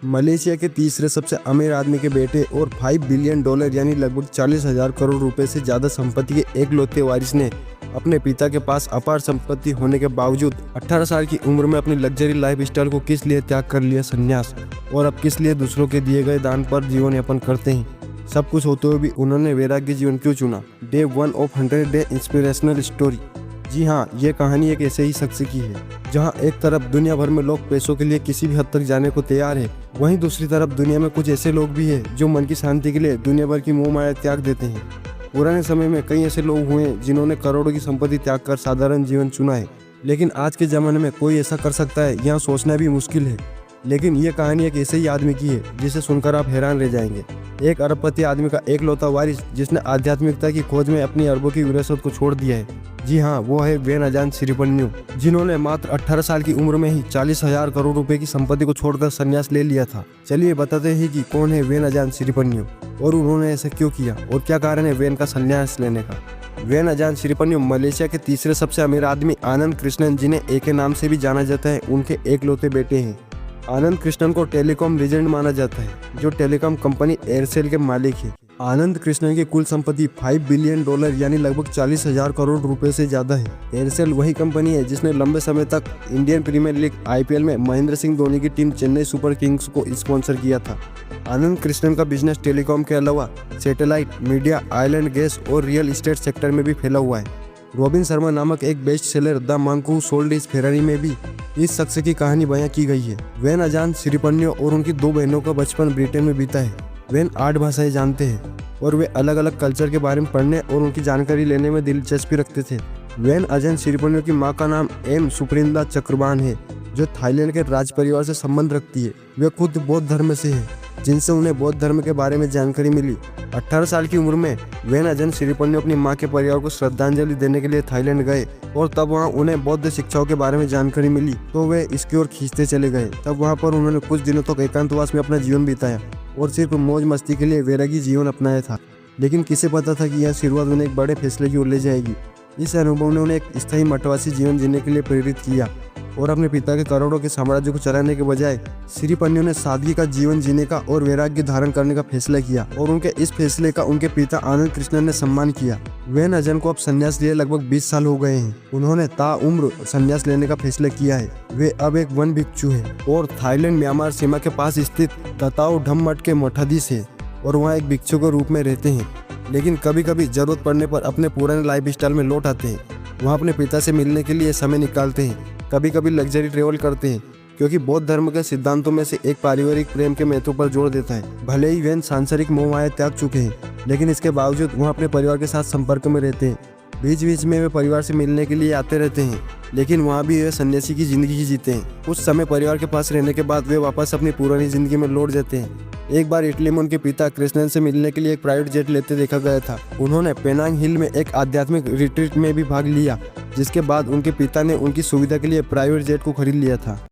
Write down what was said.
Malaysia के तीसरे सबसे अमीर आदमी के बेटे और $5 बिलियन यानी लगभग 40,000 करोड़ रुपए से ज़्यादा संपत्ति के एकलौते वारिस ने अपने पिता के पास अपार संपत्ति होने के बावजूद 18 साल की उम्र में अपनी लग्जरी लाइफस्टाइल को किस लिए त्याग कर लिया संन्यास, और अब किस लिए दूसरों के दिए गए दान पर जीवन यापन करते हैं। सब कुछ होते हुए भी उन्होंने वैराग्य जीवन क्यों चुना? Day 1 of 100 day inspirational story. जी हाँ, ये कहानी एक ऐसे ही शख्स की है जहाँ एक तरफ दुनिया भर में लोग पैसों के लिए किसी भी हद तक जाने को तैयार है, वहीं दूसरी तरफ दुनिया में कुछ ऐसे लोग भी हैं जो मन की शांति के लिए दुनिया भर की मोह माया त्याग देते हैं। पुराने समय में कई ऐसे लोग हुए जिन्होंने करोड़ों की संपत्ति त्याग कर साधारण जीवन चुना है, लेकिन आज के ज़माने में कोई ऐसा कर सकता है यह सोचना भी मुश्किल है। लेकिन ये कहानी एक ऐसे ही आदमी की है जिसे सुनकर आप हैरान रह जाएंगे। एक अरबपति आदमी का एकलौता वारिस जिसने आध्यात्मिकता की खोज में अपनी अरबों की विरासत को छोड़ दिया है। जी हाँ, वो है वेन अजान सिरिपन्यू, जिन्होंने मात्र 18 साल की उम्र में ही 40,000 करोड़ रुपए की संपत्ति को छोड़कर संन्यास ले लिया था। चलिए बताते हैं कि कौन है वेन अजान सिरिपन्यू और उन्होंने ऐसा क्यों किया और क्या कारण है वेन का संन्यास लेने का। वेन अजान सिरिपन्यू मलेशिया के तीसरे सबसे अमीर आदमी आनंद कृष्णन, जिन्हें एके नाम से भी जाना जाता है, उनके एकलौते बेटे हैं। आनंद कृष्णन को टेलीकॉम लीजेंड माना जाता है, जो टेलीकॉम कंपनी एयरसेल के मालिक है। आनंद कृष्णन की कुल संपत्ति $5 बिलियन यानी लगभग 40,000 करोड़ रुपए से ज्यादा है। एयरसेल वही कंपनी है जिसने लंबे समय तक इंडियन प्रीमियर लीग IPL में महेंद्र सिंह धोनी की टीम चेन्नई सुपर किंग्स को स्पॉन्सर किया था। आनंद कृष्णन का बिजनेस टेलीकॉम के अलावा सैटेलाइट, मीडिया, आइलैंड गैस और रियल एस्टेट सेक्टर में भी फैला हुआ है। रॉबिन शर्मा नामक एक best seller the monk who sold his Ferrari में भी इस शख्स की कहानी बयां की गई है। वेन अजान सिरिपन्यू और उनकी 2 बहनों का बचपन ब्रिटेन में बीता है। वेन 8 भाषाएं जानते हैं और वे अलग अलग कल्चर के बारे में पढ़ने और उनकी जानकारी लेने में दिलचस्पी रखते थे। वेन अजान सिरिपन्यू की मां का नाम एम सुप्रिंदा चक्रबान है, जो थाईलैंड के राज परिवार से संबंध रखती है। वे खुद बौद्ध धर्म से है, जिनसे उन्हें बौद्ध धर्म के बारे में जानकारी मिली। 18 साल की उम्र में वेन अजान सिरिपन्यू अपनी मां के परिवार को श्रद्धांजलि देने के लिए थाईलैंड गए और तब वहां उन्हें बौद्ध शिक्षाओं के बारे में जानकारी मिली, तो वे इसकी ओर खींचते चले गए। तब वहां पर उन्होंने कुछ दिनों तक एकांतवास में अपना जीवन बिताया और सिर्फ मौज मस्ती के लिए वैरागी जीवन अपनाया था। लेकिन किसे पता था कि यह शुरुआत उन्हें एक बड़े फैसले की ओर ले जाएगी। इस अनुभव ने उन्हें एक स्थायी मठवासी जीवन जीने के लिए प्रेरित किया और अपने पिता के करोड़ों के साम्राज्य को चलाने के बजाय सिरिपन्यू ने सादगी का जीवन जीने का और वैराग्य धारण करने का फैसला किया, और उनके इस फैसले का उनके पिता आनंद कृष्णन ने सम्मान किया। वेन अजान को अब संन्यास लिए लगभग 20 साल हो गए हैं। उन्होंने ताउम्र संन्यास लेने का फैसला किया है। वे अब एक वन भिक्षु हैं और थाईलैंड म्यांमार सीमा के पास स्थित तताओ ढम मठ के मठाधीश है और वहाँ एक भिक्षु के रूप में रहते हैं। लेकिन कभी कभी जरूरत पड़ने पर अपने पुराने लाइफस्टाइल में लौट आते हैं। वहाँ अपने पिता से मिलने के लिए समय निकालते हैं। कभी कभी लग्जरी ट्रेवल करते हैं, क्योंकि बौद्ध धर्म के सिद्धांतों में से एक पारिवारिक प्रेम के महत्व पर जोर देता है। भले ही वेन सांसारिक मोह माया त्याग चुके हैं, लेकिन इसके बावजूद वहाँ अपने परिवार के साथ संपर्क में रहते हैं। बीच बीच में वे परिवार से मिलने के लिए आते रहते हैं, लेकिन वहाँ भी वे सन्यासी की जिंदगी जीते हैं। कुछ समय परिवार के पास रहने के बाद वे वापस अपनी पुरानी जिंदगी में लौट जाते हैं। एक बार इटली में उनके पिता कृष्णन से मिलने के लिए एक प्राइवेट जेट लेते देखा गया था। उन्होंने पेनांग हिल में एक आध्यात्मिक रिट्रीट में भी भाग लिया, जिसके बाद उनके पिता ने उनकी सुविधा के लिए प्राइवेट जेट को खरीद लिया था।